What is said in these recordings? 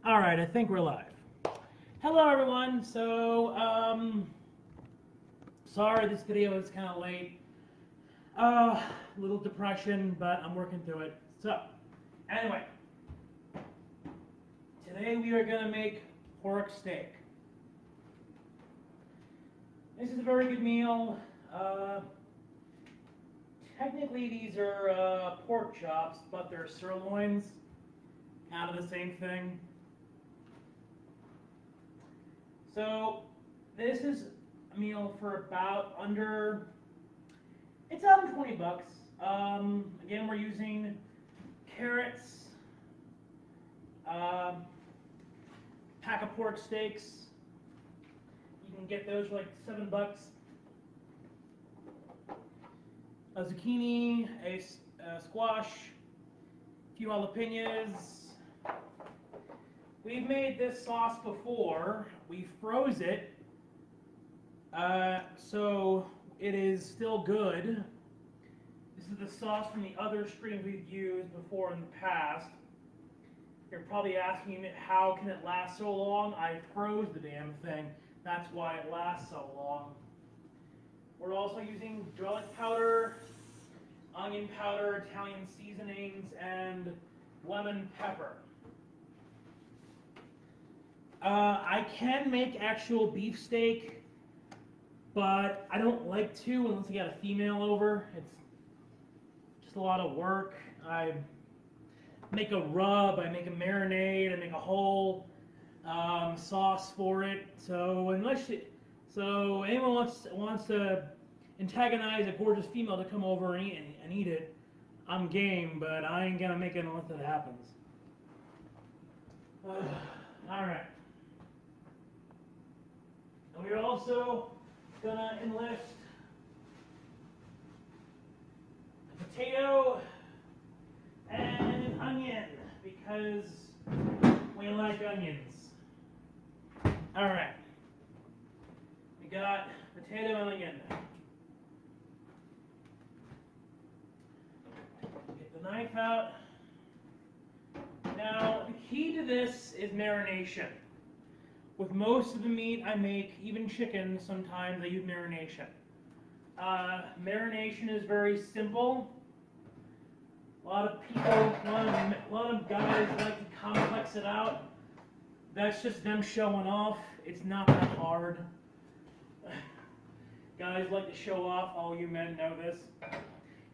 All right, I think we're live. Hello, everyone. So, sorry this video is kind of late. A little depression, but I'm working through it. So, anyway, today we are gonna make pork steak. This is a very good meal. Technically, these are pork chops, but they're sirloins, kind of the same thing. So this is a meal for about it's under 20 bucks. Again, we're using carrots, pack of pork steaks. You can get those for like 7 bucks. A zucchini, a squash, a few jalapenos. We've made this sauce before. We froze it, so it is still good. This is the sauce from the other streams we've used before in the past. You're probably asking how can it last so long? I froze the damn thing. That's why it lasts so long. We're also using garlic powder, onion powder, Italian seasonings, and lemon pepper. I can make actual beefsteak, but I don't like to unless I got a female over. It's just a lot of work. I make a rub, I make a marinade, I make a whole sauce for it. So so anyone wants to antagonize a gorgeous female to come over and eat it, I'm game, but I ain't gonna make it unless it happens. All right. And we're also gonna enlist a potato and an onion because we like onions. All right. We got potato and onion. Get the knife out. Now, the key to this is marination. With most of the meat I make, even chicken, sometimes I use marination. Marination is very simple. A lot of people, a lot of guys like to complex it out. That's just them showing off. It's not that hard. Guys like to show off. All you men know this.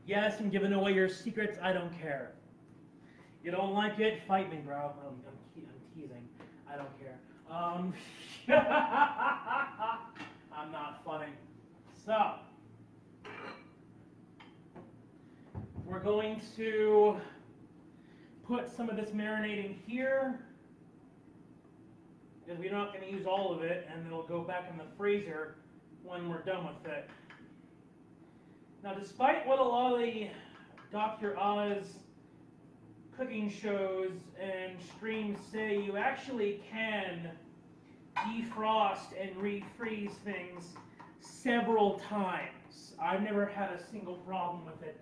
Yes, I'm giving away your secrets. I don't care. You don't like it? Fight me, bro. I'm teasing. I don't care. I'm not funny. So, we're going to put some of this marinating here because we're not going to use all of it, and it'll go back in the freezer when we're done with it. Now, despite what a lot of the Dr. Oz cooking shows and streams say, you actually can defrost and refreeze things several times. I've never had a single problem with it.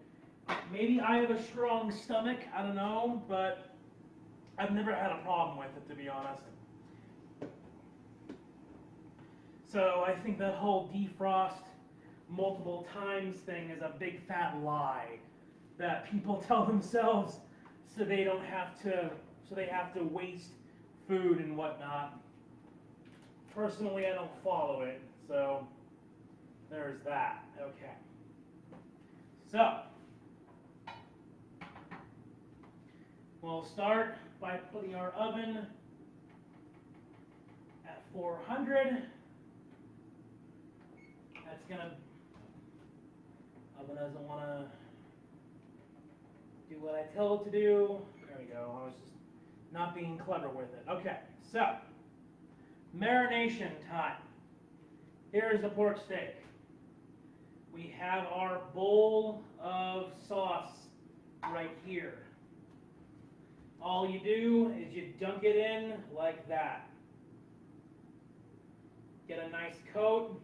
Maybe I have a strong stomach, I don't know, but I've never had a problem with it, to be honest. So I think that whole defrost multiple times thing is a big fat lie that people tell themselves so they don't have to, so they have to waste food and whatnot. Personally, I don't follow it, so there's that. Okay. So, we'll start by putting our oven at 400. That's gonna, oven doesn't want to do what I tell it to do. There we go. I was just not being clever with it. Okay, so marination time. Here's the pork steak. We have our bowl of sauce right here. All you do is you dunk it in like that. Get a nice coat.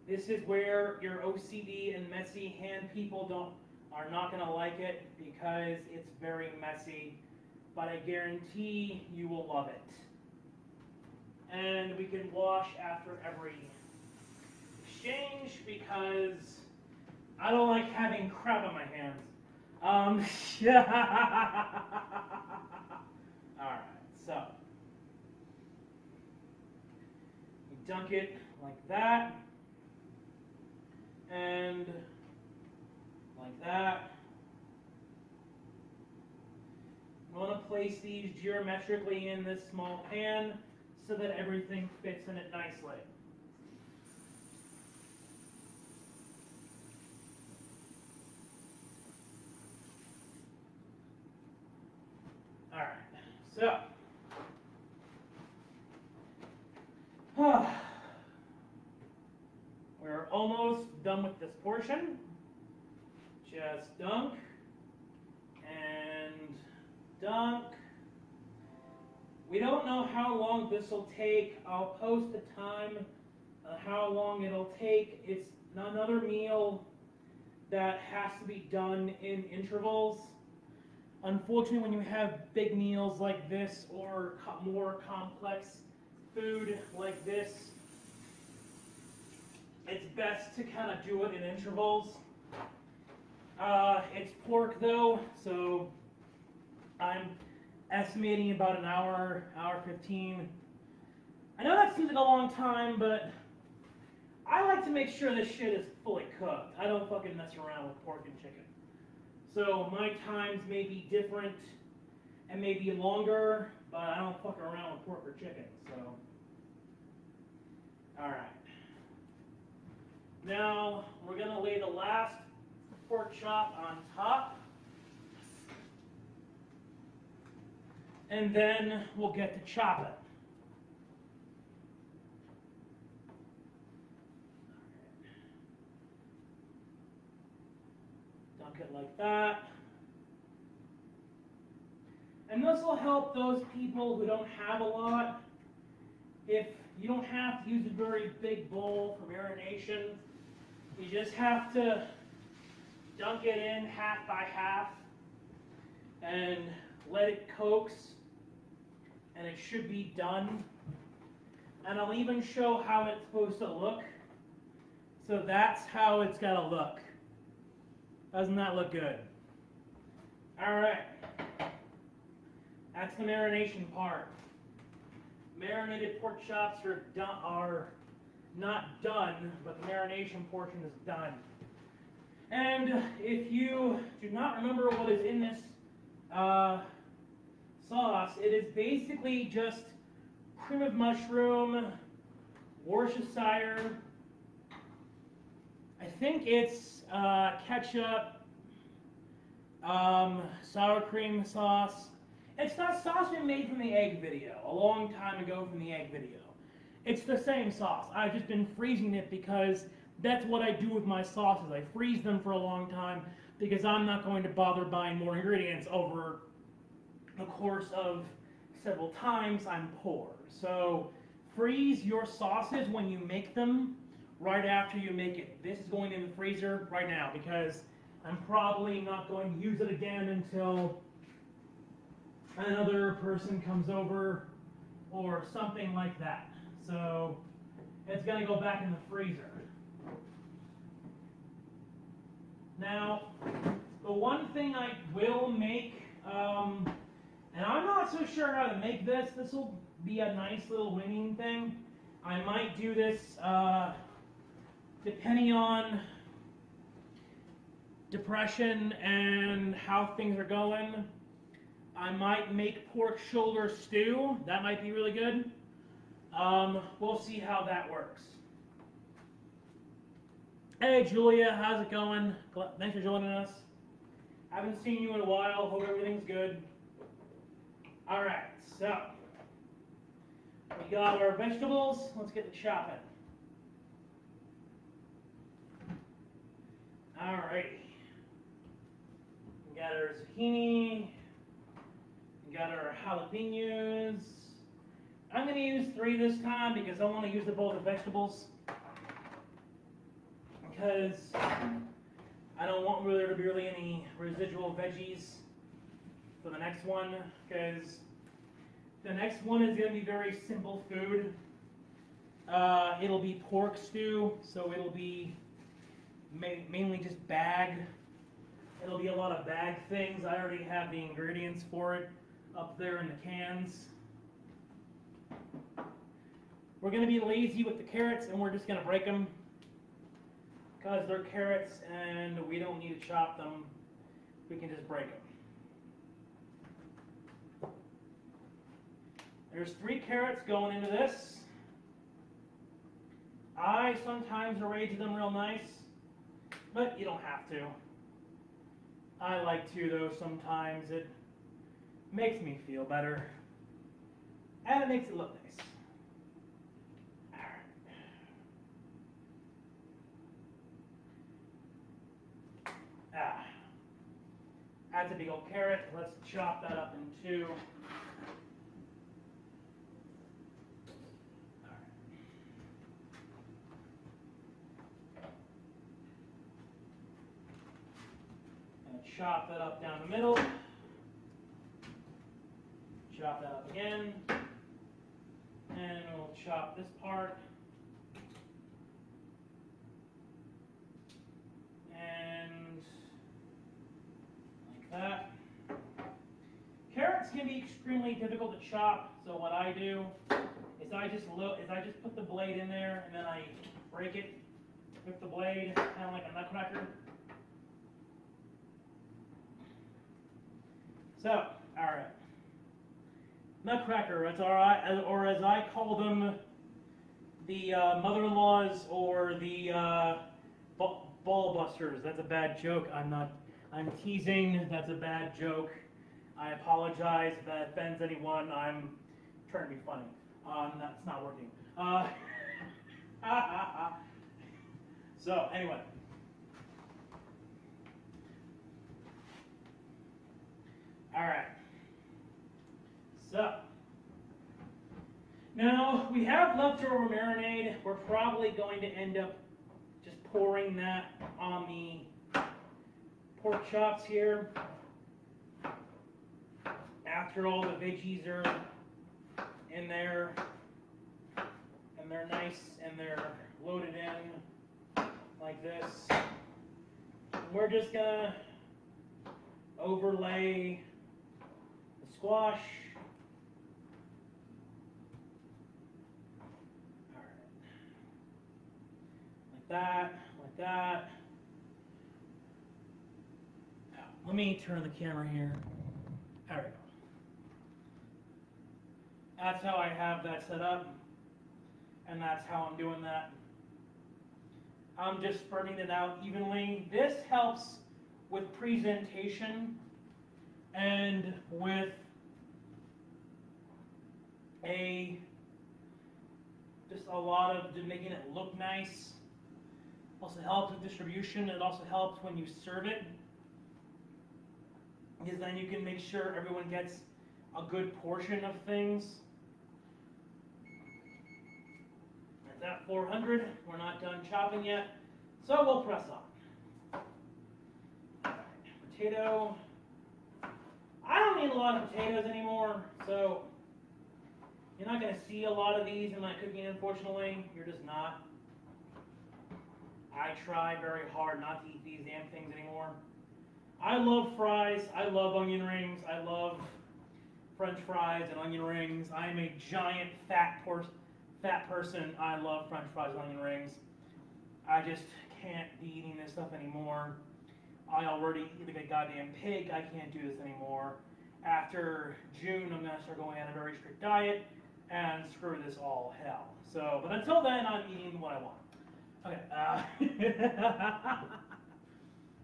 This is where your OCD and messy hand people are not going to like it because it's very messy. but I guarantee you will love it. And we can wash after every exchange because I don't like having crap on my hands. Yeah. Alright, so you dunk it like that, and like that. I want to place these geometrically in this small pan so that everything fits in it nicely. Alright, so we're almost done with this portion. Just dunk and dunk. We don't know how long this will take. I'll post the time how long it'll take. It's another meal that has to be done in intervals. Unfortunately, when you have big meals like this or more complex food like this, it's best to kind of do it in intervals. It's pork though, so I'm estimating about an hour, hour 15. I know that seems like a long time, but I like to make sure this shit is fully cooked. I don't fucking mess around with pork and chicken. So my times may be different and maybe longer, but I don't fuck around with pork or chicken, so. Alright. Now, we're going to lay the last pork chop on top. And then we'll get to chop it. Dunk it like that. And this will help those people who don't have a lot. If you don't have to use a very big bowl for marination, you just have to dunk it in half by half and let it coax, and it should be done. And I'll even show how it's supposed to look. So that's how it's got to look. Doesn't that look good? Alright. That's the marination part. Marinated pork chops are not done, but the marination portion is done. And if you do not remember what is in this sauce, it is basically just cream of mushroom, Worcestershire. I think it's ketchup, sour cream sauce. It's that sauce we made from the egg video, a long time ago from the egg video. It's the same sauce. I've just been freezing it because that's what I do with my sauces. I freeze them for a long time because I'm not going to bother buying more ingredients over the course of several times. I'm poor. So freeze your sauces when you make them right after you make it. This is going in the freezer right now because I'm probably not going to use it again until another person comes over or something like that. So it's going to go back in the freezer. Now, the one thing I will make, and I'm not so sure how to make this. This will be a nice little winging thing. I might do this depending on depression and how things are going. I might make pork shoulder stew. That might be really good. We'll see how that works. Hey Julia, how's it going? Thanks for joining us. Haven't seen you in a while. Hope everything's good. Alright, so we got our vegetables. Let's get to chopping. Alrighty. We got our zucchini. We got our jalapenos. I'm going to use 3 this time because I want to use the bowl of vegetables. Because I don't want there to be really any residual veggies for the next one, because the next one is going to be very simple food. It'll be pork stew, so it'll be mainly just bag. It'll be a lot of bag things. I already have the ingredients for it up there in the cans. We're going to be lazy with the carrots, and we're just going to break them because they're carrots and we don't need to chop them. We can just break them. There's 3 carrots going into this. I sometimes arrange them real nice, but you don't have to. I like to, though. Sometimes it makes me feel better, and it makes it look nice. That's a big old carrot. Let's chop that up in 2. Chop that up down the middle. Chop that up again. And we'll chop this part. And like that. Carrots can be extremely difficult to chop, so what I do is I just put the blade in there and then I break it with the blade, kind of like a nutcracker. So, alright. Nutcracker, that's alright, or as I call them, the mother-in-laws or the ball busters. That's a bad joke. I'm teasing. That's a bad joke. I apologize if that offends anyone. I'm trying to be funny. That's not working. So, anyway. Alright, so, now we have leftover marinade. We're probably going to end up just pouring that on the pork chops here. After all the veggies are in there, and they're nice, and they're loaded in like this. We're just gonna overlay squash. All right. Like that. Let me turn the camera here. There we go. That's how I have that set up, and that's how I'm doing that. I'm just spreading it out evenly. This helps with presentation and with just a lot of making it look nice. Also helps with distribution. It also helps when you serve it, because then you can make sure everyone gets a good portion of things. That's at 400. We're not done chopping yet, so we'll press on. All right, potato. I don't need a lot of potatoes anymore, so you're not going to see a lot of these in my cooking, unfortunately. You're just not. I try very hard not to eat these damn things anymore. I love fries. I love onion rings. I love French fries and onion rings. I'm a giant fat person. I love French fries and onion rings. I just can't be eating this stuff anymore. I already eat like a goddamn pig. I can't do this anymore. After June, I'm going to start going on a very strict diet and screw this all hell. So, but until then, I'm eating what I want. Okay.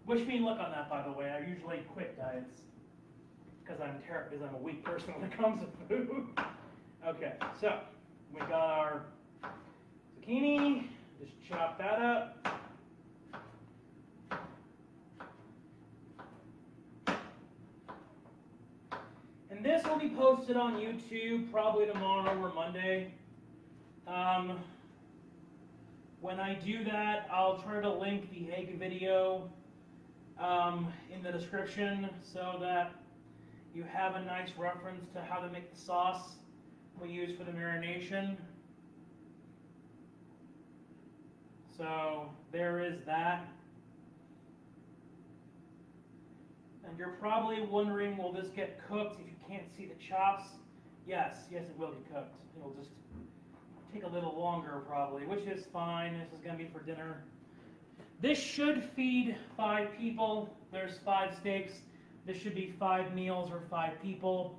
Wish me luck on that, by the way. I usually quit diets because I'm a weak person when it comes to food. Okay, so we got our zucchini. Just chop that up. And this will be posted on YouTube probably tomorrow or Monday. When I do that, I'll try to link the egg video in the description so that you have a nice reference to how to make the sauce we use for the marination. So there is that. And you're probably wondering, will this get cooked if you can't see the chops? Yes, it will be cooked. It'll just take a little longer probably, which is fine. This is going to be for dinner. This should feed 5 people. There's 5 steaks. This should be 5 meals or 5 people.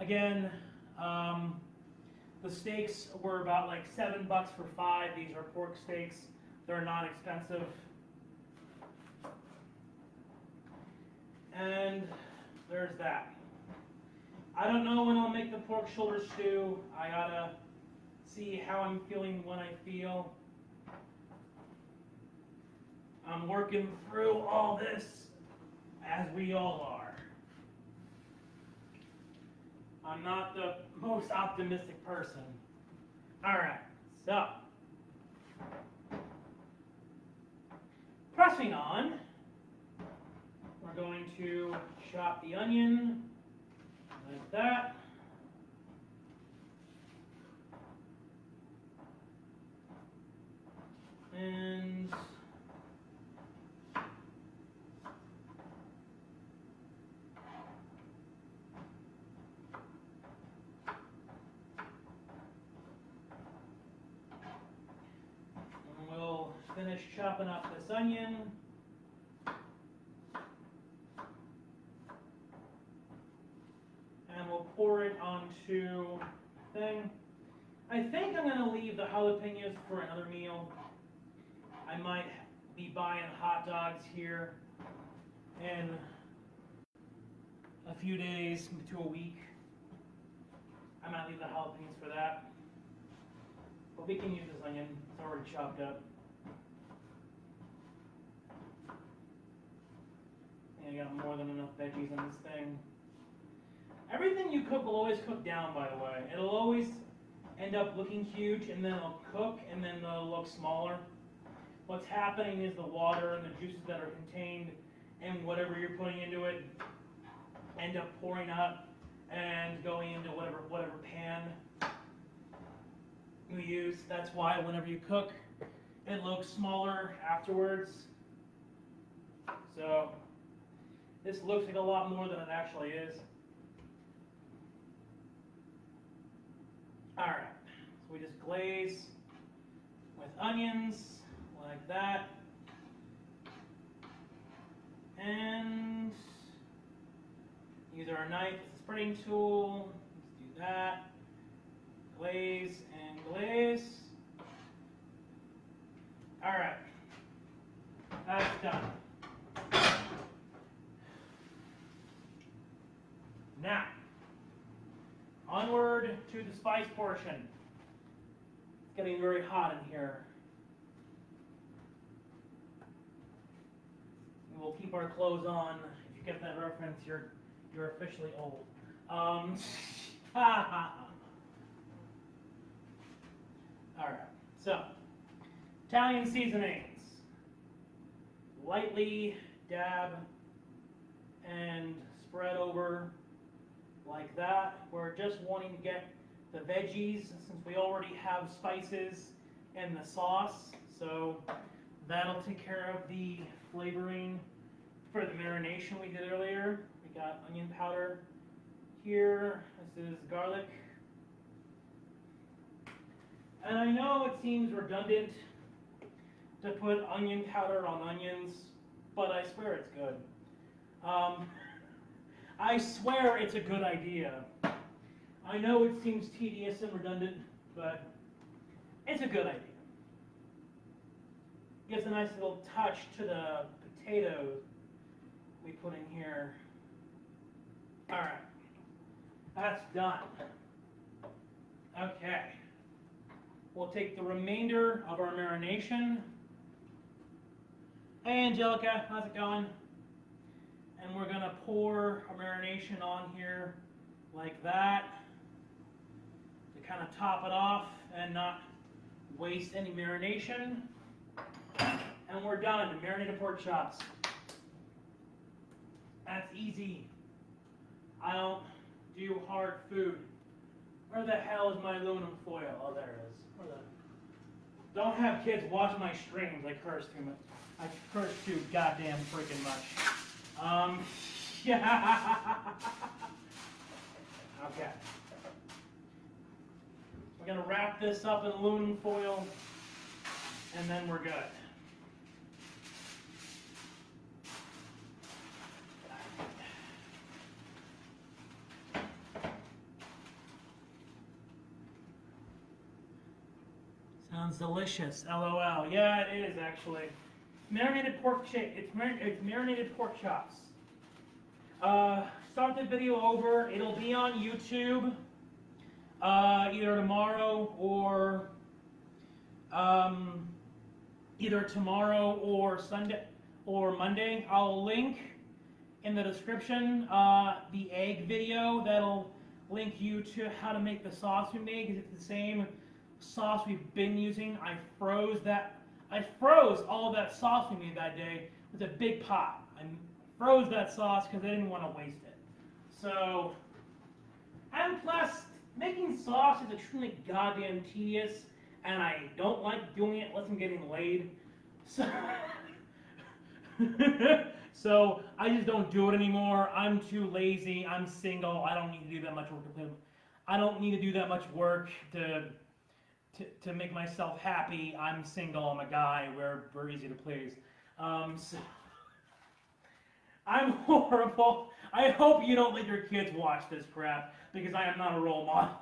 Again, the steaks were about like $7 for 5. These are pork steaks. They're not expensive. And there's that. I don't know when I'll make the pork shoulder stew. I gotta see how I'm feeling when I feel. I'm working through all this, as we all are. I'm not the most optimistic person. Alright, so. Pressing on, we're going to chop the onion like that. And we'll finish chopping up this onion. And we'll pour it onto the thing. I think I'm going to leave the jalapenos for another meal. I might be buying hot dogs here in a few days to a week. I might leave the jalapenos for that. But we can use this onion. It's already chopped up. And I got more than enough veggies in this thing. Everything you cook will always cook down, by the way. It'll always end up looking huge, and then it'll cook, and then it'll look smaller. What's happening is the water and the juices that are contained and whatever you're putting into it end up pouring up and going into whatever pan you use. That's why whenever you cook, it looks smaller afterwards. So this looks like a lot more than it actually is. Alright, so we just glaze with onions like that. And use our knife as a spreading tool. Let's do that. Glaze and glaze. Alright, that's done. Now, onward to the spice portion. It's getting very hot in here. And we'll keep our clothes on. If you get that reference, you're officially old. Alright, so Italian seasonings. Lightly dab and spread over like that. We're just wanting to get the veggies, since we already have spices in the sauce, so that'll take care of the flavoring for the marination we did earlier. We got onion powder here. This is garlic. And I know it seems redundant to put onion powder on onions, but I swear it's good. I swear it's a good idea. I know it seems tedious and redundant, but it's a good idea. Gives a nice little touch to the potatoes we put in here. Alright, that's done. Okay, we'll take the remainder of our marination. Hey Angelica, how's it going? And we're going to pour our marination on here like that to kind of top it off and not waste any marination. And we're done. Marinated pork chops. That's easy. I don't do hard food. Where the hell is my aluminum foil? Oh, there it is. Where the... Don't have kids watch my streams. I curse too much. I curse too goddamn freaking much. Yeah. Okay. We're gonna wrap this up in aluminum foil, and then we're good. Sounds delicious. LOL. Yeah, it is actually. Marinated pork it's marinated pork chops. Start the video over. It'll be on YouTube either tomorrow or Sunday or Monday. I'll link in the description the egg video that'll link you to how to make the sauce we made, because it's the same sauce we've been using. I froze all of that sauce we made that day with a big pot. I froze that sauce because I didn't want to waste it. So, and plus, making sauce is extremely goddamn tedious, and I don't like doing it unless I'm getting laid. So, so I just don't do it anymore. I'm too lazy. I'm single. I don't need to do that much work to live. I don't need to do that much work to make myself happy. I'm single. I'm a guy. We're easy to please. So I'm horrible. I hope you don't let your kids watch this crap, because I am not a role model.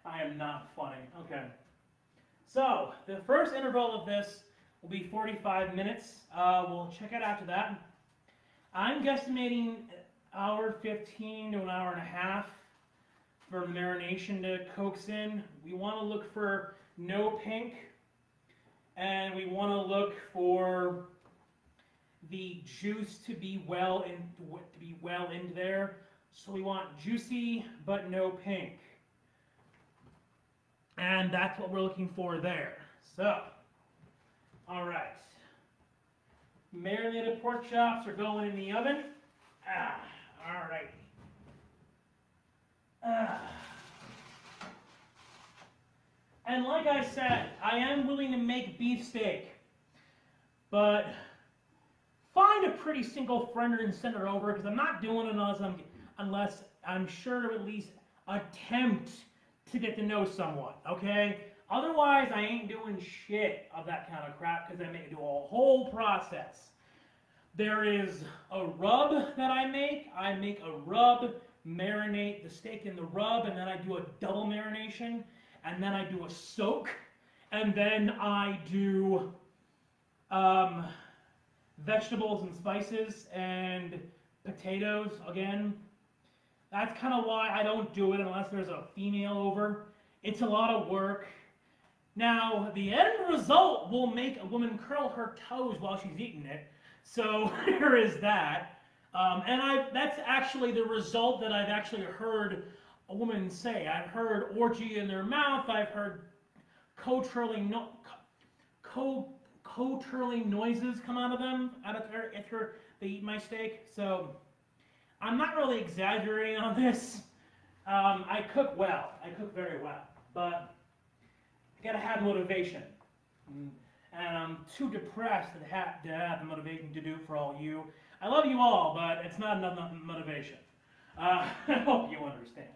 I am not funny. Okay. So, the first interval of this will be 45 minutes. We'll check it after that. I'm guesstimating hour 15 to an hour and a half for marination to coax in. We want to look for no pink, and we want to look for the juice to be well in there. So we want juicy but no pink, and that's what we're looking for there. So, all right, marinated pork chops are going in the oven. All right. And like I said, I am willing to make beefsteak, but find a pretty single friend and send it over, because I'm not doing it unless I'm sure to at least attempt to get to know someone, okay? Otherwise, I ain't doing shit of that kind of crap, because I make it do a whole process. There is a rub that I make. I make a rub, marinate the steak in the rub, and then I do a double marination, and then I do a soak, and then I do vegetables and spices and potatoes again. That's kind of why I don't do it unless there's a female over. It's a lot of work. Now, the end result will make a woman curl her toes while she's eating it. So there is that. And that's actually the result that I've actually heard a woman say. I've heard orgy in their mouth. I've heard co-twirling noises come out of them after they eat my steak. So I'm not really exaggerating on this. I cook well. I cook very well. But I gotta have motivation. And I'm too depressed to have the motivation to do for all you. I love you all, but it's not enough motivation. I hope you understand.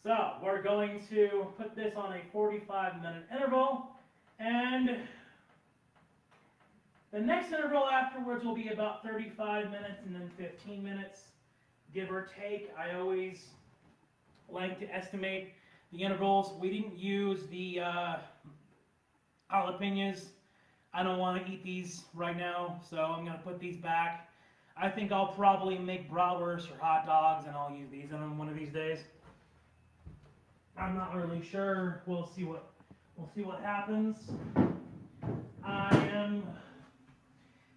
So, we're going to put this on a 45-minute interval, and the next interval afterwards will be about 35 minutes and then 15 minutes, give or take. I always like to estimate the intervals. We didn't use the jalapenos. I don't want to eat these right now, so I'm going to put these back. I think I'll probably make bratwurst or hot dogs, and I'll use these on one of these days. I'm not really sure. We'll see what happens.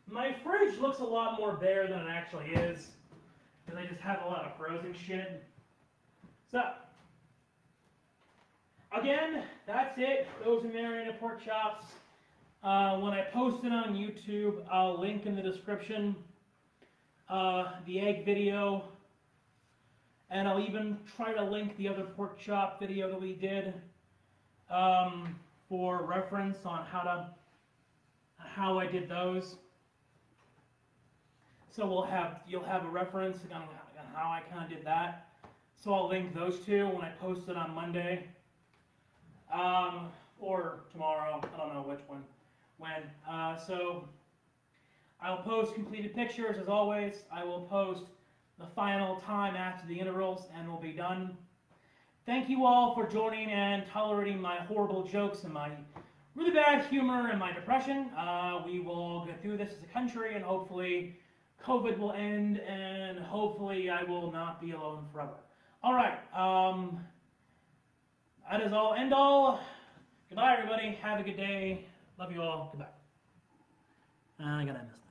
My fridge looks a lot more bare than it actually is, because I just have a lot of frozen shit. So, again, that's it. Those are marinated pork chops. When I post it on YouTube, I'll link in the description the egg video, and I'll even try to link the other pork chop video that we did for reference on how I did those. So you'll have a reference on how I kind of did that. So I'll link those two when I post it on Monday or tomorrow. I don't know which one. When. So I'll post completed pictures as always. I will post the final time after the intervals, and we'll be done. Thank you all for joining and tolerating my horrible jokes and my really bad humor and my depression. We will get through this as a country, and hopefully COVID will end, and hopefully I will not be alone forever. All right. That is all. End all. Goodbye, everybody. Have a good day. Love you all. Goodbye. I gotta end this.